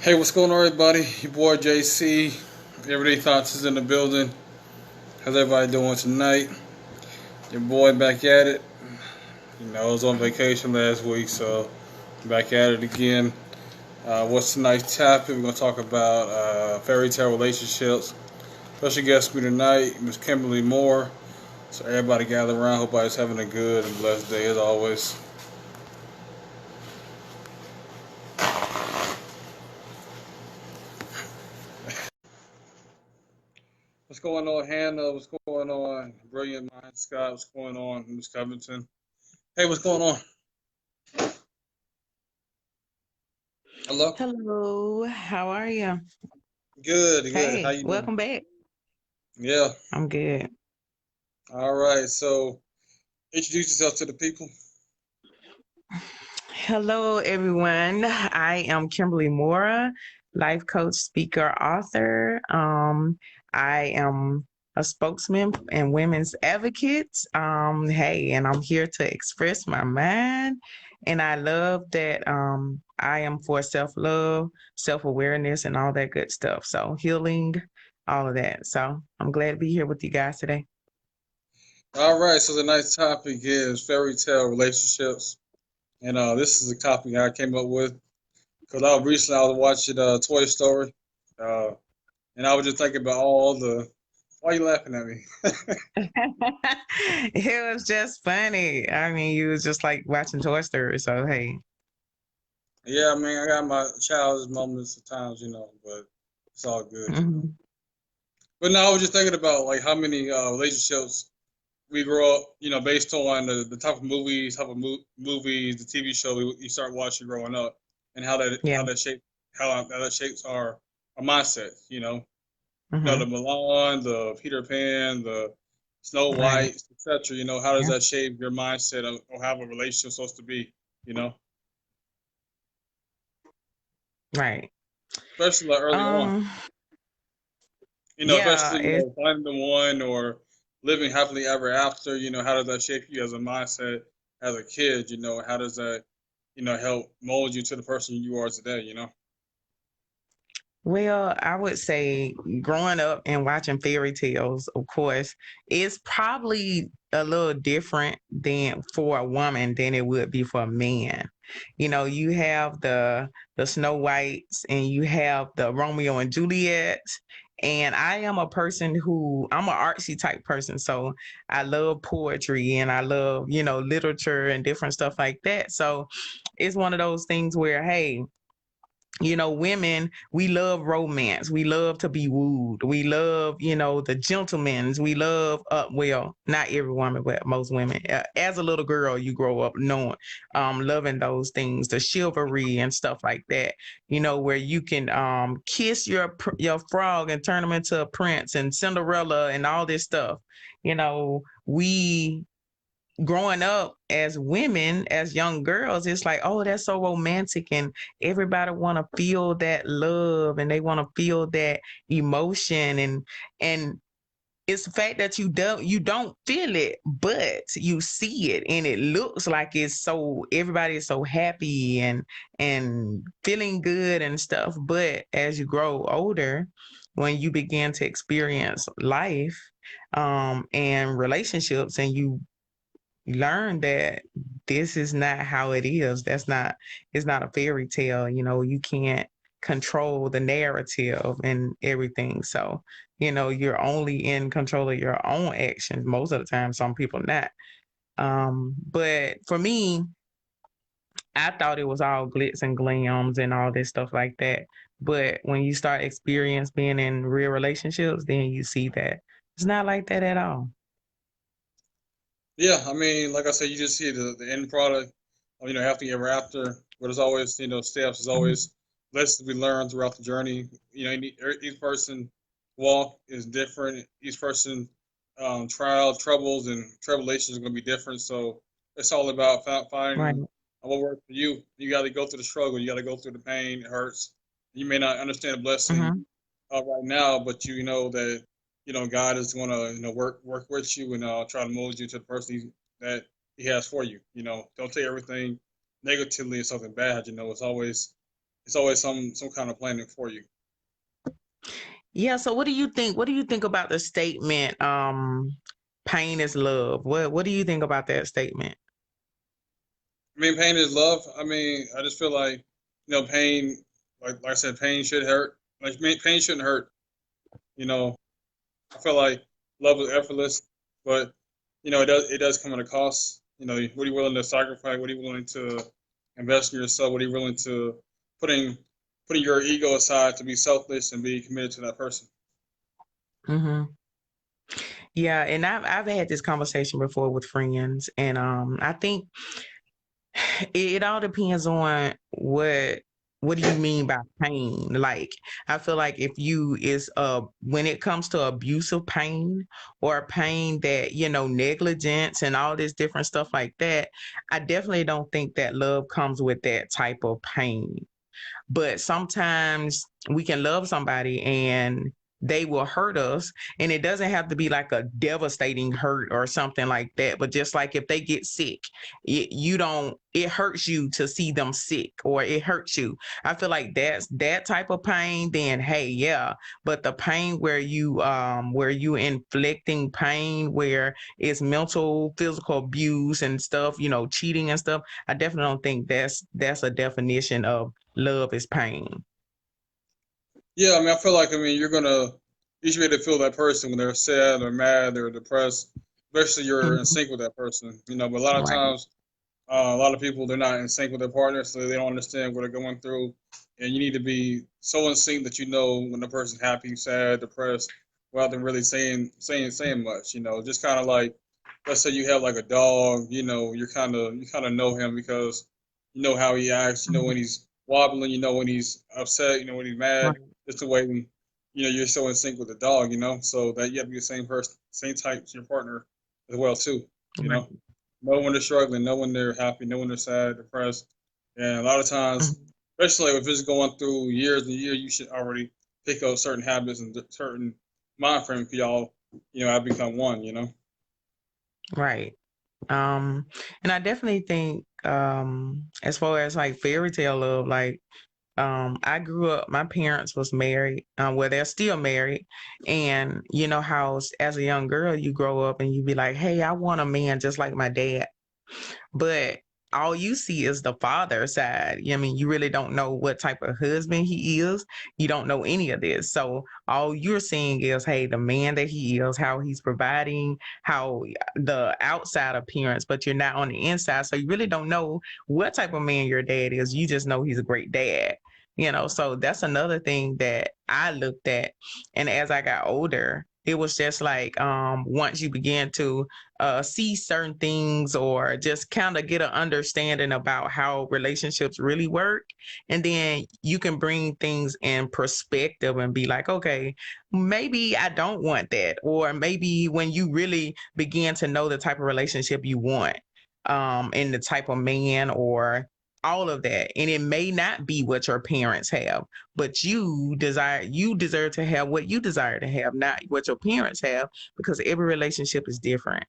Hey, what's going on, everybody? Your boy JC. Everyday Thoughts is in the building. How's everybody doing tonight? Your boy back at it. I was on vacation last week, so back at it again. What's tonight's topic? We're going to talk about fairy tale relationships. Special guest me tonight, Miss Kimberly Moore. So everybody gather around. Hope everybody's having a good and blessed day as always. What's going on, Hannah? What's going on, Brilliant Mind Scott? What's going on, Miss Covington? Hey, what's going on? Hello? Hello, how are you? Good, good. How Hey, you doing? welcome back. Yeah. I'm good. All right. So introduce yourself to the people. Hello, everyone. I am Kimberly Mora, life coach, speaker, author. I am a spokesman and women's advocate. Hey, and I'm here to express my mind. And I love that I am for self love, self awareness, and all that good stuff. So, healing, all of that. So, I'm glad to be here with you guys today. All right. So the next topic is fairy tale relationships, and this is a topic I came up with because I was watching Toy Story, uh, and I was just thinking about all the. Why are you laughing at me? It was just funny. I mean, you was just like watching Toy Story. So hey, Yeah, I mean, I got my childish moments at times, but it's all good. mhm. But no, I was just thinking about like how many relationships we grow up, based on the type of movies, the TV show you start watching growing up, and Yeah. how that shapes our mindset. The Hmm. Milan, the Peter Pan, the Snow Right. White, etc. How does Yeah. that shape your mindset of how a relationship supposed to be? You know, Right. especially like early on. Um. Yeah. Especially It's finding the one or living happily ever after. How does that shape you as a mindset as a kid? How does that help mold you to the person you are today? Well, I would say growing up and watching fairy tales, of course, is probably a little different than for a woman than it would be for a man. You have the Snow Whites and you have the Romeo and Juliet. And I am a person who I'm an artsy type person. So I love poetry and I love, literature and different stuff like that. So it's one of those things where, hey, women, we love romance. We love to be wooed. We love, the gentlemen's. We love, well, not every woman, but most women. As a little girl, you grow up knowing, loving those things, the chivalry and stuff like that. Where you can kiss your frog and turn him into a prince and Cinderella and all this stuff. We growing up as women, as young girls, it's like, oh, that's so romantic, and everybody want to feel that love, and they want to feel that emotion, and it's the fact that you don't feel it, but you see it, and it looks like it's so everybody is so happy and feeling good and stuff. But as you grow older, when you begin to experience life and relationships, and you learn that this is not how it is. It's not a fairy tale. You can't control the narrative and everything. So, you're only in control of your own actions most of the time, some people not. But for me, I thought it was all glitz and glams and all this stuff like that. But when you start experience being in real relationships, then you see that it's not like that at all. Yeah, I mean, like I said, you just see the end product, happily ever after. But it's always, steps. There's Mhm. always lessons to be learned throughout the journey. Each person walk is different. Each person troubles, and tribulations are going to be different. So it's all about Right. finding what works for you. You got to go through the struggle. You got to go through the pain. It hurts. You may not understand the blessing Hmm. right now, but you know that God is going to work with you and try to mold you to the person that He has for you. Don't take everything negatively as something bad. It's always it's always some kind of planning for you. Yeah, so what do you think? What do you think about the statement, pain is love? What do you think about that statement? I mean, pain is love. I mean, I just feel like, pain, like I said, pain should hurt. Like, pain shouldn't hurt. You know, I feel like love is effortless, but it does come at a cost. What are you willing to sacrifice? What are you willing to invest in yourself? What are you willing to putting putting your ego aside to be selfless and be committed to that person? Hmm. Yeah, and I've had this conversation before with friends, and I think it all depends on what do you mean by pain? Like, I feel like if you is when it comes to abusive pain or pain that, negligence and all this different stuff like that, I definitely don't think that love comes with that type of pain. But sometimes we can love somebody and they will hurt us, and it doesn't have to be like a devastating hurt or something like that, but just like if they get sick, it hurts you to see them sick, or it hurts you. I feel like that's that type of pain, then hey, yeah. But the pain where you inflicting pain, where it's mental, physical abuse and stuff, cheating and stuff, I definitely don't think that's a definition of love is pain. Yeah, I mean, I feel like, you should be able to feel that person when they're sad or mad or depressed, especially you're in Mhm. sync with that person. But a lot of Right. times, a lot of people, they're not in sync with their partner, so they don't understand what they're going through. And you need to be so in sync that you know when the person's happy, sad, depressed, without them really saying much. Just kind of like, let's say you have like a dog. You kind of know him because you know how he acts. You know when Mhm. he's wobbling. You know when he's upset. You know when he's mad. Right. Just the way you're so in sync with the dog. So that you have to be the same person, same type to your partner as well too. You know. Right. Know when they're struggling, know when they're happy, know when they're sad, depressed. And a lot of times, Mhm. especially if it's going through years and years, you should already pick up certain habits and certain mind frame for y'all, have become one. Right. Um, and I definitely think, as far as like fairy tale love, like, I grew up, my parents was married, well, they're still married. And you know how as a young girl, you grow up and you be like, hey, I want a man just like my dad. But all you see is the father side. I mean, you really don't know what type of husband he is. You don't know any of this. So all you're seeing is, hey, the man that he is, how he's providing, how the outside appearance, but you're not on the inside. So you really don't know what type of man your dad is. You just know he's a great dad. So that's another thing that I looked at. And as I got older, it was just like, once you begin to see certain things, or just kind of get an understanding about how relationships really work. And then you can bring things in perspective and be like, okay, maybe I don't want that. Or maybe when you really begin to know the type of relationship you want, and the type of man, or all of that. And it may not be what your parents have, but you deserve to have what you desire to have, not what your parents have, because every relationship is different.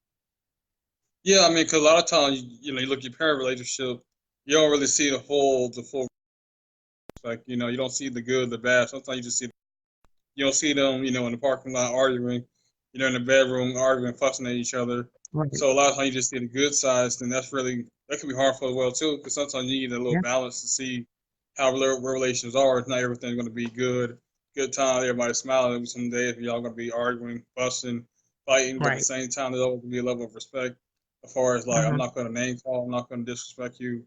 Yeah, I mean, because a lot of times, you look at your parent relationship, you don't really see the full. Like, you don't see the good, the bad. Sometimes you don't see them, in the parking lot arguing, in the bedroom arguing, fussing at each other. Right. So a lot of times you just see the good sides, and that can be harmful as well too, because sometimes you need a little Yeah. balance to see how relations are. It's not everything's going to be good time, everybody smiling. There'll be some days where y'all going to be arguing, fussing, fighting, but at the Right. same time, there's always going to be a level of respect. As far as like, I'm Mhm. not going to name call, I'm not going to disrespect you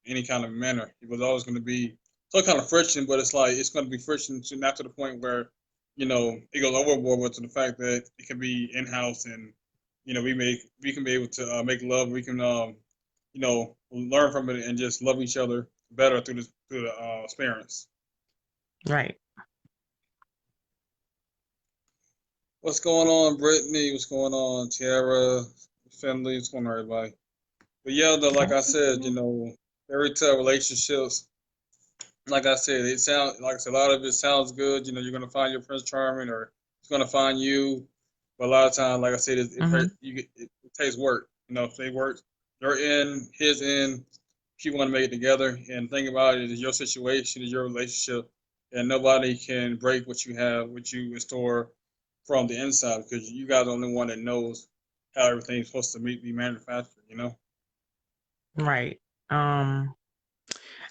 in any kind of manner. It was always going to be some kind of friction, but it's like it's going to be friction to not to the point where it goes overboard, but to the fact that it can be in house, and we can be able to make love. We can learn from it and just love each other better through the experience. Right. What's going on, Brittany? What's going on, Tiara, Finley? What's going on, everybody? But yeah, like I said, fairy tale relationships. Like I said, like I said, a lot of it sounds good. You're gonna find your prince charming, or it's gonna find you. But a lot of times, like I said, Mhm. it takes work. If they work, they're in, his in. keep want to make it together. And think about it, it's your situation, it's your relationship, and nobody can break what you have, what you restore from the inside, because you guys are the only one that knows how everything's supposed to be manufactured. You know. Right. Um,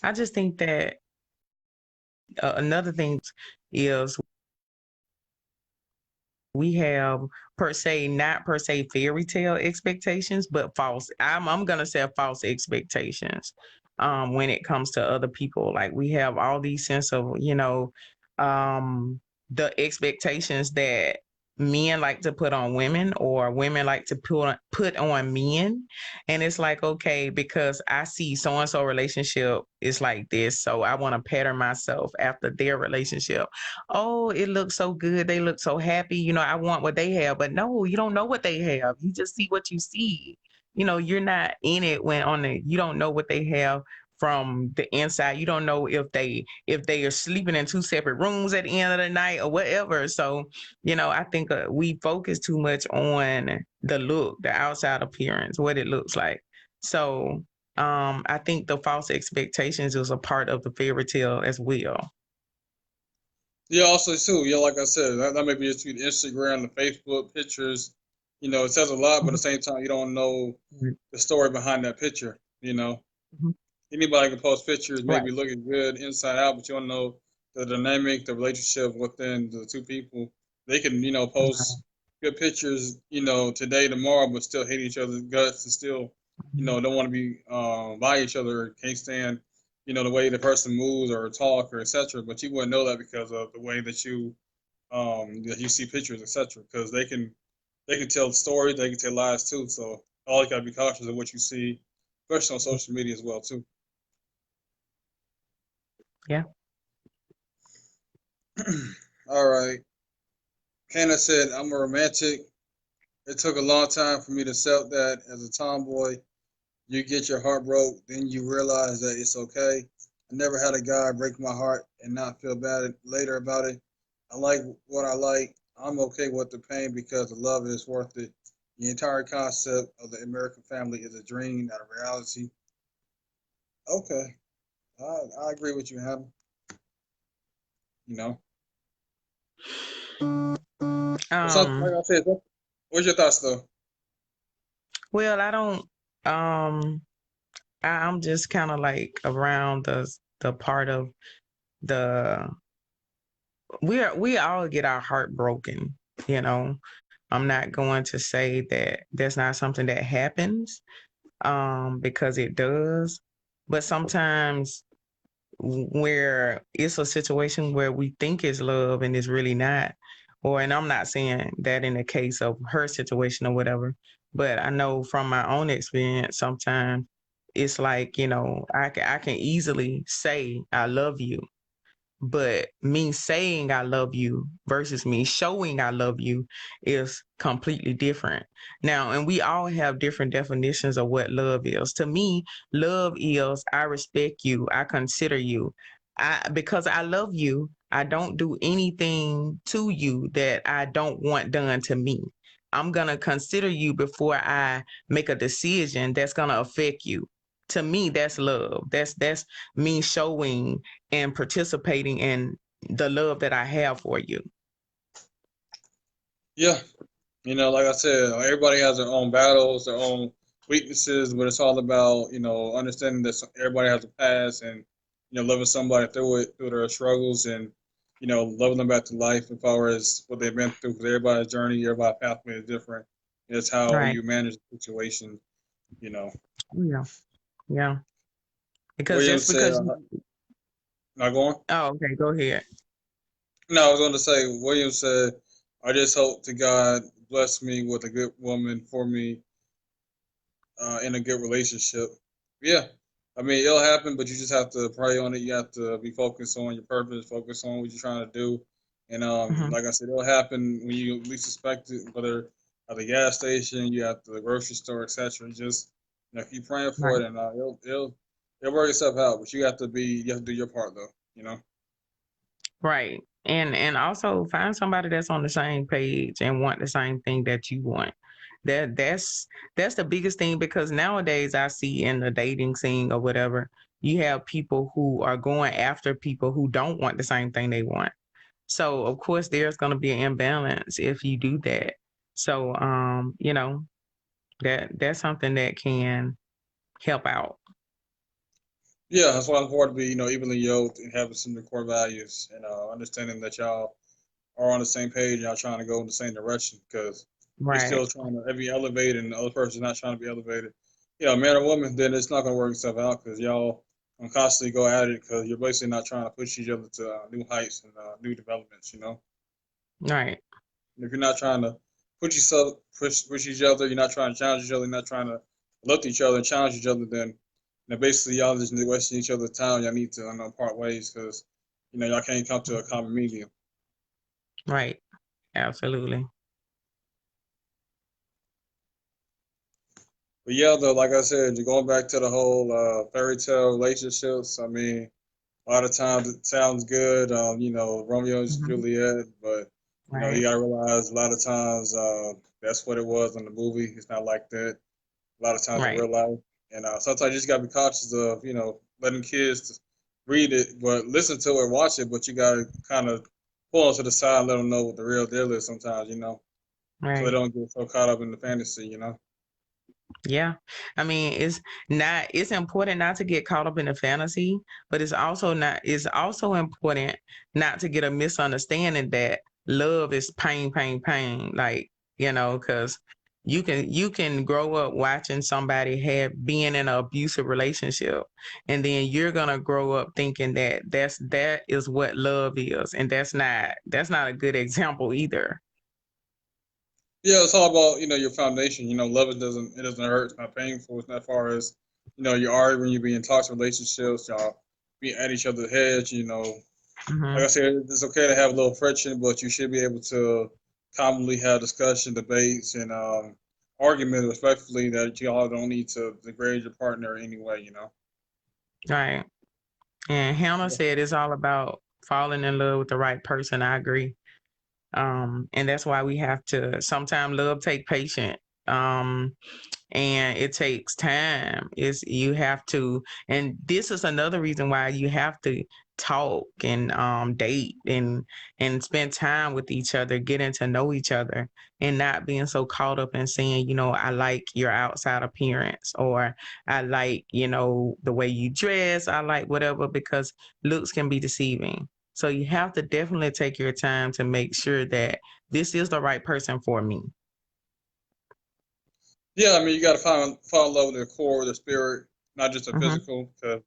I just think that another thing is we have per se not per se fairy tale expectations, but false. I'm gonna say false expectations. When it comes to other people, like we have all these sense of um, the expectations that men like to put on women or women like to put on men, and it's like okay, because I see so and so relationship is like this, so I want to pattern myself after their relationship. Oh, it looks so good. They look so happy. I want what they have. But no, you don't know what they have. You just see what you see. You're not in it when you don't know what they have from the inside. You don't know if they are sleeping in two separate rooms at the end of the night or whatever. So, I think we focus too much on the look, the outside appearance, what it looks like. So, I think the false expectations is a part of the fairy tale as well. Yeah, also too. Yeah, like I said, that may be just the Instagram, the Facebook pictures. It says a lot, but at the same time, you don't know Mhm. the story behind that picture. Mhm. Anybody can post pictures, Right. maybe looking good inside out, but you don't know the dynamic, the relationship within the two people. They can, Right. post good pictures, today, tomorrow, but still hate each other's guts and still, Mhm. don't want to be by each other, or can't stand, the way the person moves or talk or etc. But you wouldn't know that because of the way that you see pictures, etc. Because they can tell stories, they can tell lies too. So all you gotta be cautious of what you see, especially on social media as well too. Yeah. All right. Hannah said, I'm a romantic. It took a long time for me to accept that as a tomboy. You get your heart broke, then you realize that it's okay. I never had a guy break my heart and not feel bad later about it. I like what I like. I'm okay with the pain because the love is worth it. The entire concept of the American family is a dream, not a reality. Okay. I agree with you, Hannah. You know. But something like Um, I said, what's your thoughts though? well, I don't I'm just kind of like around the part of the we all get our heart broken, you know. I'm not going to say that that's not something that happens because it does. But sometimes where it's a situation where we think it's love and it's really not. And I'm not saying that in the case of her situation or whatever, but I know from my own experience, sometimes it's like, I can easily say, I love you, but me saying I love you versus me showing I love you is completely different. Now, and we all have different definitions of what love is. To me, love is I respect you, I consider you. Because I love you, I don't do anything to you that I don't want done to me. I'm going to consider you before I make a decision that's going to affect you. To me, that's love. That's me showing and participating in the love that I have for you. Yeah, like I said, everybody has their own battles, their own weaknesses, but it's all about, understanding that everybody has a past and, loving somebody through it, through their struggles and, loving them back to life as far as what they've been through. Because everybody's journey, everybody's pathway is different. It's how Right. you manage the situation, you know. Yeah. Yeah. Because William just said, because you, not going? oh, okay, go ahead. No, I was going to say, William said, I just hope to God bless me with a good woman for me in a good relationship. Yeah, I mean it'll happen, but you just have to pray on it. You have to be focused on your purpose, focus on what you're trying to do, and Hmm. like I said, it'll happen when you least expect it. Whether at the gas station, you at the grocery store, etc. Just keep praying for Right. it, and it'll work itself out. But you have to do your part though. Right. And also find somebody that's on the same page and want the same thing that you want. That's the biggest thing, because nowadays I see in the dating scene or whatever, you have people who are going after people who don't want the same thing they want. So of course there's going to be an imbalance if you do that. So that's something that can help out. Yeah, that's why it's important to be, evenly yoked and having some core values and understanding that y'all are on the same page, y'all trying to go in the same direction because you're Right. still trying to be elevated and the other person's not trying to be elevated. Man or woman, then it's not going to work itself out because y'all gonna constantly go at it because you're basically not trying to push each other to new heights and new developments. Right. And if you're not trying to push each other, you're not trying to challenge each other, you're not trying to look at each other and challenge each other, then basically y'all just wasting each other's time. Y'all need to part ways because y'all can't come to a common medium. Right. Absolutely. But yeah, though, like I said, you're going back to the whole fairy tale relationships. I mean, a lot of times it sounds good, Romeo and Hmm. Juliet, but you Right. gotta realize a lot of times that's what it was in the movie. It's not like that. A lot of times in Right. real life, and sometimes you just gotta be cautious of letting kids read it, but listen to it, watch it, but you gotta kind of pull them to the side and let them know what the real deal is. Sometimes, so they Right. don't get so caught up in the fantasy. Yeah. I mean, it's important not to get caught up in the fantasy, but it's also important not to get a misunderstanding that love is pain, pain, pain. Like, because you can grow up watching somebody have being in an abusive relationship, and then you're gonna grow up thinking that that is what love is. And that's not a good example either. Yeah, it's all about your foundation. Love it doesn't hurt. It's not painful. It's not far as you are when you be in toxic relationships. Y'all be at each other's heads. Like I Hmm. said, it's okay to have a little friction, but you should be able to commonly have discussion, debates, and argument respectfully that you all don't need to degrade your partner anyway. Right. And Hannah Yeah. said it's all about falling in love with the right person. I agree. And that's why we have to sometimes love take patience. Um, and it takes time. Is you have to, and this is another reason why you have to talk and date and spend time with each other, getting to know each other, and not being so caught up in saying, I like your outside appearance, or I like, the way you dress, I like whatever, because looks can be deceiving. So you have to definitely take your time to make sure that this is the right person for me. Yeah, I mean, you got to fall in love with the core, the spirit, not just the Hmm. physical. 'Cause,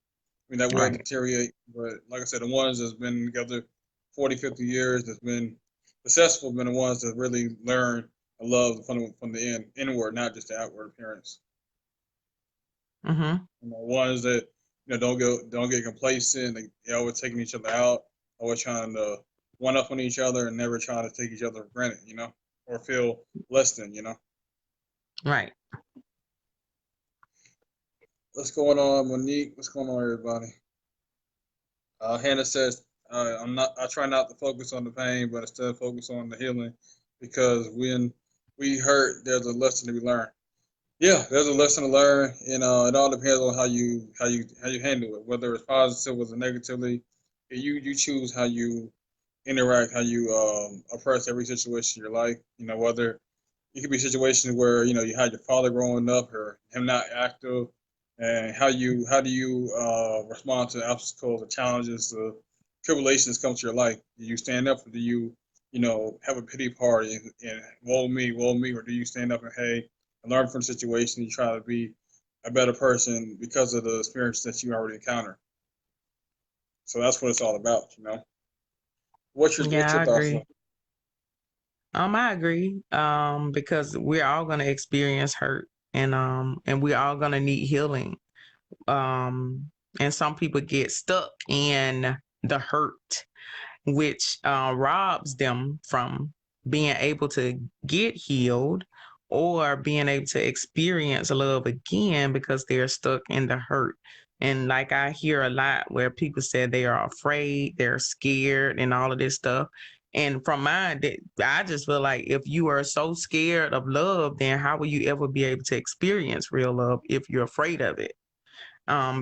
that will Right. deteriorate. But like I said, the ones that's been together 40, 50 years, that's been successful, been the ones that really learn and love from the inward, not just the outward appearance. Hmm. Ones that don't get complacent. They always taking each other out, always trying to one up on each other, and never trying to take each other for granted. Or feel less than. Right. What's going on, Monique? What's going on, everybody? Hannah says, I try not to focus on the pain, but instead focus on the healing, because when we hurt, there's a lesson to be learned. Yeah, there's a lesson to learn, and it all depends on how you handle it, whether it's positive or negatively. You choose how you interact, how you approach every situation in your life. Whether it could be situations where you had your father growing up or him not active, and how do you respond to obstacles or challenges, tribulations come to your life? Do you stand up, or do you have a pity party and woe me, or do you stand up and hey and learn from the situation and try to be a better person because of the experience that you already encountered? So that's what it's all about. What's your Yeah, I thoughts on agree. I agree. Because we're all gonna experience hurt, and we're all gonna need healing. Um, and some people get stuck in the hurt, which robs them from being able to get healed or being able to experience love again because they're stuck in the hurt. And like I hear a lot where people say they are afraid, they're scared, and all of this stuff. And from mine, I just feel like if you are so scared of love, then how will you ever be able to experience real love if you're afraid of it?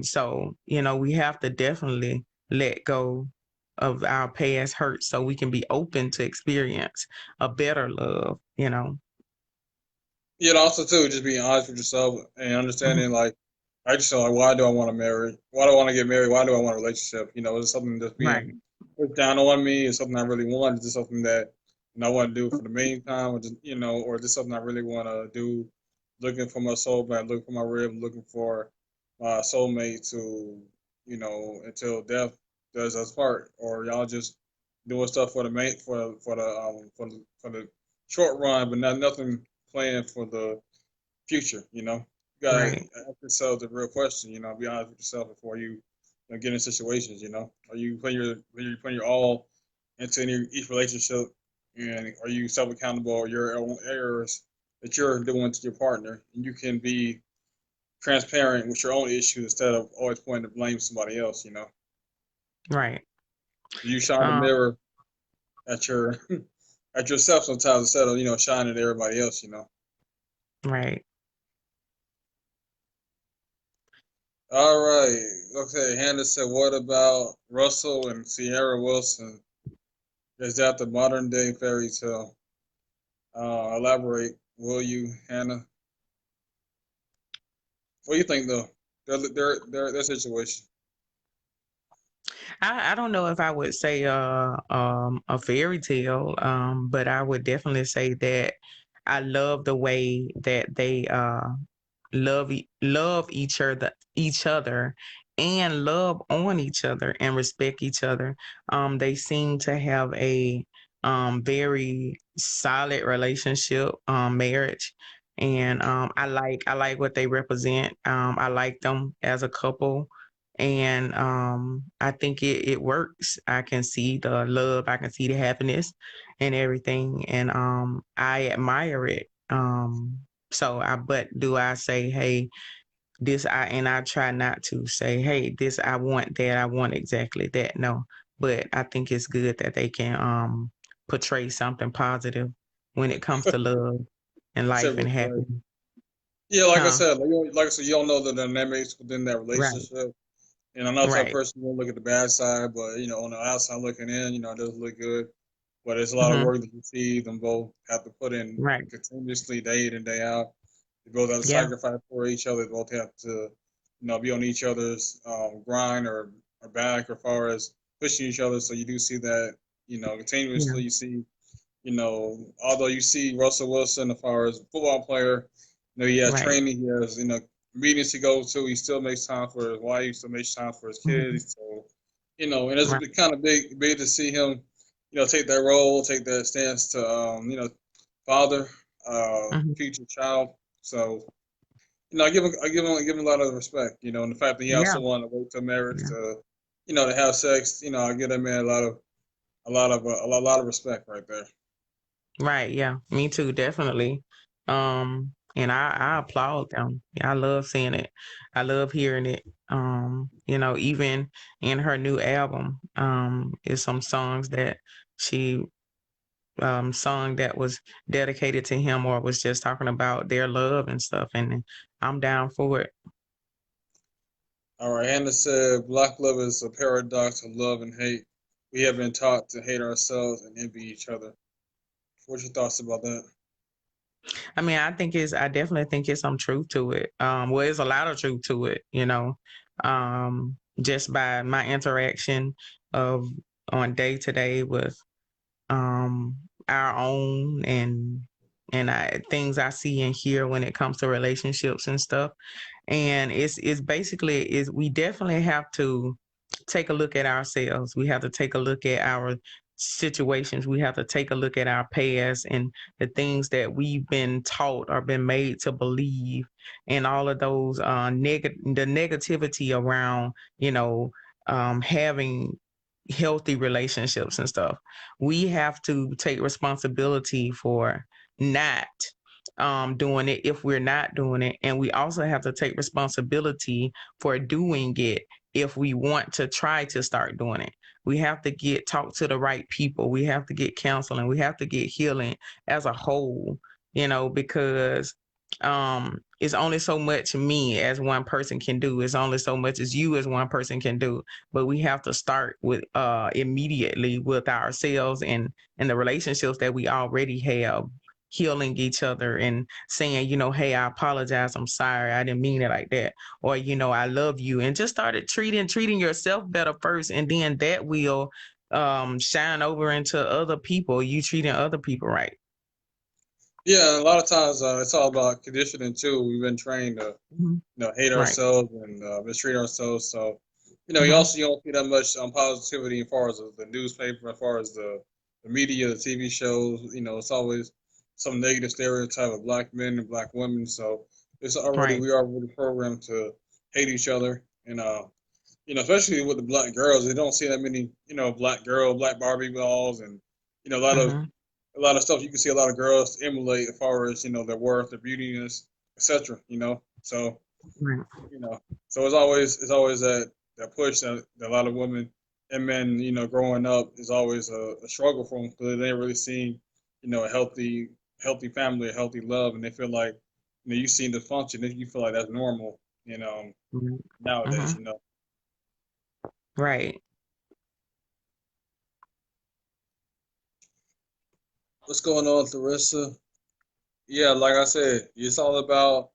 So we have to definitely let go of our past hurts so we can be open to experience a better love. Yeah, and also too, just being honest with yourself and Mhm. understanding like I just feel like why do I want to marry? Why do I want to get married? Why do I want a relationship? You know, is it something that's being Right, put down on me? Is something I really want? Is this something that I want to do for the meantime, or just or is this something I really want to do? Looking for my soulmate, looking for my rib, looking for my soulmate to until death does us part, or y'all just doing stuff for the mate for the short run, but not nothing planned for the future. You gotta right, ask yourself the real question. Be honest with yourself before you get in situations. Are you putting your all into each relationship, and are you self accountable for your own errors that you're doing to your partner, and you can be transparent with your own issues instead of always pointing to blame somebody else. right. You shine the Um, mirror at your at yourself sometimes instead of shining at everybody else. right. All right. Okay. Hannah said, "What about Russell and Sierra Wilson? Is that the modern day fairy tale?" Elaborate, will you, Hannah? What do you think, though? Their situation. I don't know if I would say a fairy tale, but I would definitely say that I love the way that they love each other and love on each other and respect each other. They seem to have a very solid relationship, marriage, and I like what they represent. I like them as a couple. And I think it works. I can see the love, I can see the happiness and everything. And I admire it. But do I say, hey, I try not to say, hey, this, I want that, I want exactly that. No, but I think it's good that they can portray something positive when it comes to love and Said life and right. happiness. Yeah, like I Huh? said, like I said, you don't know the dynamics within that Right, relationship. And I'm not the type of right. person who will look at the bad side, but on the outside looking in, it does look good. But it's a lot of Hmm. work that you see them both have to put in Right. continuously, day in and day out. They both have to Yeah. sacrifice for each other. They both have to, be on each other's grind or back, or far as pushing each other. So you do see that, Yeah. continuously. You see, although you see Russell Wilson, as far as football player, he has Right. training, he has, meetings to go to. He still makes time for his wife, he still makes time for his Hmm. kids. So, and it's Right. kind of big to see him, take that role, take that stance to, father, Hmm. future child. So, I give him a lot of respect, and the fact that he Yeah. also wanted to wait till marriage Yeah. to, to have sex, I give that man a lot of respect right there. Right. Yeah. Me too. Definitely. And I applaud them. Yeah, I love seeing it. I love hearing it. Even in her new album, is some songs that she sung that was dedicated to him or was just talking about their love and stuff. And I'm down for it. All right, Hannah said, "Black love is a paradox of love and hate. We have been taught to hate ourselves and envy each other." What's your thoughts about that? I mean, I definitely think it's some truth to it. Well, there's a lot of truth to it, just by my interaction of on day to day with um our own and things I see and hear when it comes to relationships and stuff. And it's basically is we definitely have to take a look at ourselves. We have to take a look at our situations. We have to take a look at our past and the things that we've been taught or been made to believe, and all of those the negativity around having healthy relationships and stuff. We have to take responsibility for not doing it if we're not doing it. And we also have to take responsibility for doing it if we want to try to start doing it. We have to get talk to the right people. We have to get counseling. We have to get healing as a whole, because it's only so much me as one person can do. It's only so much as you as one person can do. But we have to start with immediately with ourselves and the relationships that we already have, healing each other and saying, hey, I apologize, I'm sorry, I didn't mean it like that, or I love you, and just started treating yourself better first, and then that will shine over into other people, you treating other people right. Yeah, a lot of times it's all about conditioning too. We've been trained to Mhm. hate Right. ourselves and mistreat ourselves. So Hmm. you don't see that much positivity as far as the newspaper, as far as the media, the TV shows. It's always some negative stereotype of black men and black women. So Right. we are already programmed to hate each other, and especially with the black girls, they don't see that many black Barbie dolls, and you know a lot of Hmm. a lot of stuff you can see a lot of girls emulate as far as their worth, their beautiness, etc. So Right. you know, so it's always that push that a lot of women and men growing up is always a struggle for them because they ain't really seen a healthy family, a healthy love, and they feel like you see the function, you feel like that's normal, nowadays. Hmm. Right. What's going on, Larissa? Yeah, like I said, it's all about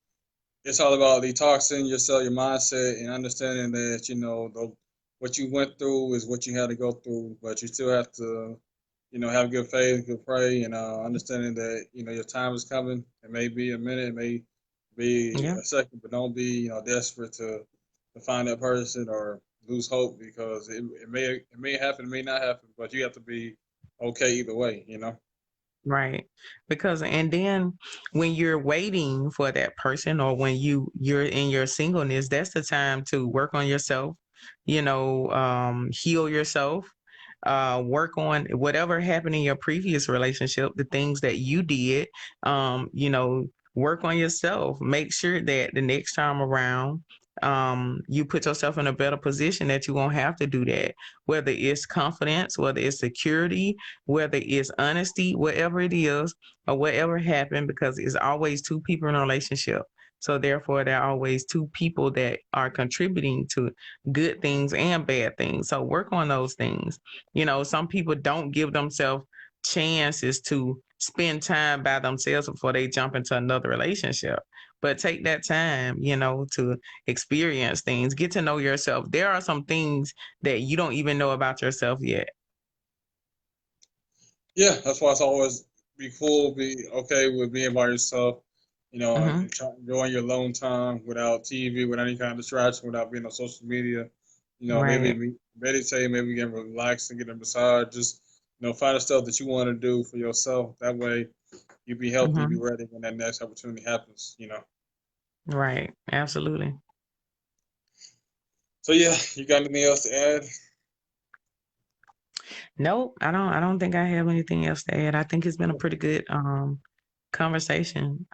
detoxing yourself, your mindset, and understanding that what you went through is what you had to go through, but you still have to have good faith, good pray, and understanding that your time is coming. It may be a minute, it may be Yeah. a second, but don't be desperate to find that person or lose hope because it may happen, it may not happen, but you have to be okay either way. Right. Because and then when you're waiting for that person, or when you're in your singleness, that's the time to work on yourself, heal yourself, work on whatever happened in your previous relationship, the things that you did, work on yourself. Make sure that the next time around, you put yourself in a better position that you won't have to do that. Whether it's confidence, whether it's security, whether it's honesty, whatever it is, or whatever happened, because it's always two people in a relationship. So therefore, there are always two people that are contributing to good things and bad things. So work on those things. Some people don't give themselves chances to spend time by themselves before they jump into another relationship. But take that time, to experience things, get to know yourself. There are some things that you don't even know about yourself yet. Yeah, that's why it's always be cool, be okay with being by yourself, Hmm. and enjoying your alone time without TV, without any kind of distraction, without being on social media. Maybe Right. meditate, maybe get relaxed and get a massage. Just find the stuff that you want to do for yourself. That way, you be healthy, be Hmm. ready when that next opportunity happens. Right. Absolutely. So yeah, you got anything else to add? Nope, I don't think I have anything else to add. I think it's been a pretty good conversation.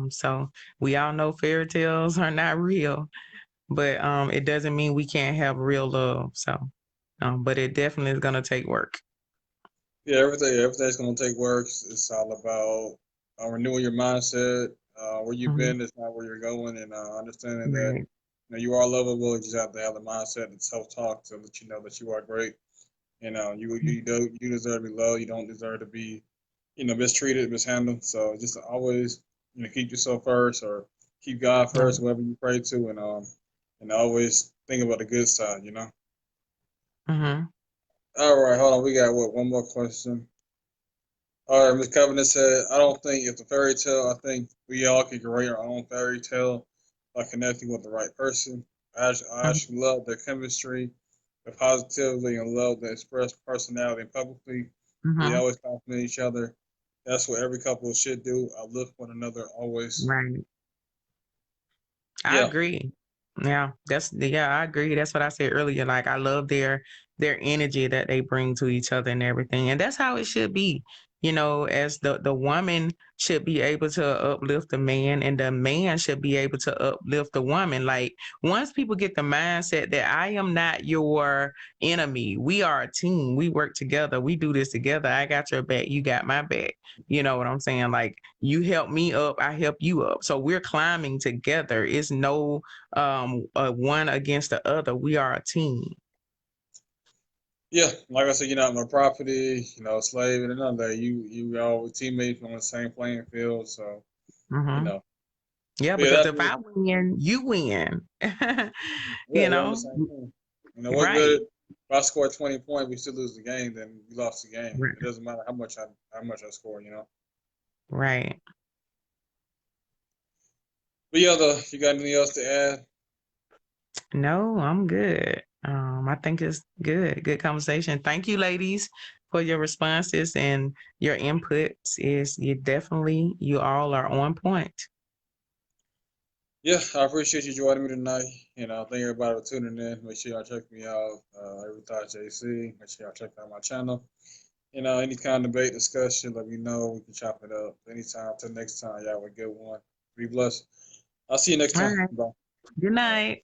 So we all know fairy tales are not real, but it doesn't mean we can't have real love. So but it definitely is gonna take work. Yeah, everything's gonna take work. It's all about renewing your mindset. Where you've Hmm. been is not where you're going, and understanding that Right. you are lovable. You just have to have the mindset and self talk to let you know that you are great. You deserve to be loved. You don't deserve to be mistreated, mishandled. So just always keep yourself first, or keep God first, Right. whoever you pray to, and always think about the good side. Hmm. All right, hold on. We got one more question. All right, Miss Covenant said, I don't think it's a fairy tale. I think we all can create our own fairy tale by connecting with the right person. I actually love their chemistry, the positively, and love to express personality publicly. They Hmm. always compliment each other. That's what every couple should do. Uplift one another always. Right. I Yeah, agree. Yeah, I agree. That's what I said earlier. Like I love their energy that they bring to each other and everything. And that's how it should be. as the woman should be able to uplift the man, and the man should be able to uplift the woman. Like, once people get the mindset that I am not your enemy, we are a team, we work together, we do this together, I got your back, you got my back. You know what I'm saying? Like, you help me up, I help you up, so we're climbing together. It's no one against the other, we are a team. Yeah, like I said, you're not my property, slave, and none of that. You all teammates on the same playing field, so you Hmm. know. Yeah, But yeah, because that's if me. I win, you win. Yeah, you we're on the know same team. What right. good if I score 20 points, we still lose the game, then we lost the game. Right. It doesn't matter how much I score. Right. But yeah, you got anything else to add? No, I'm good. I think it's good conversation. Thank you, ladies, for your responses and your inputs. Is you all are on point. Yeah, I appreciate you joining me tonight. Thank everybody for tuning in. Make sure y'all check me out. Every Thought JC. Make sure y'all check out my channel. Any kind of debate discussion, let me know. We can chop it up anytime. Till next time, y'all have a good one. Be blessed. I'll see you next All time. right. Bye. Good All right. night.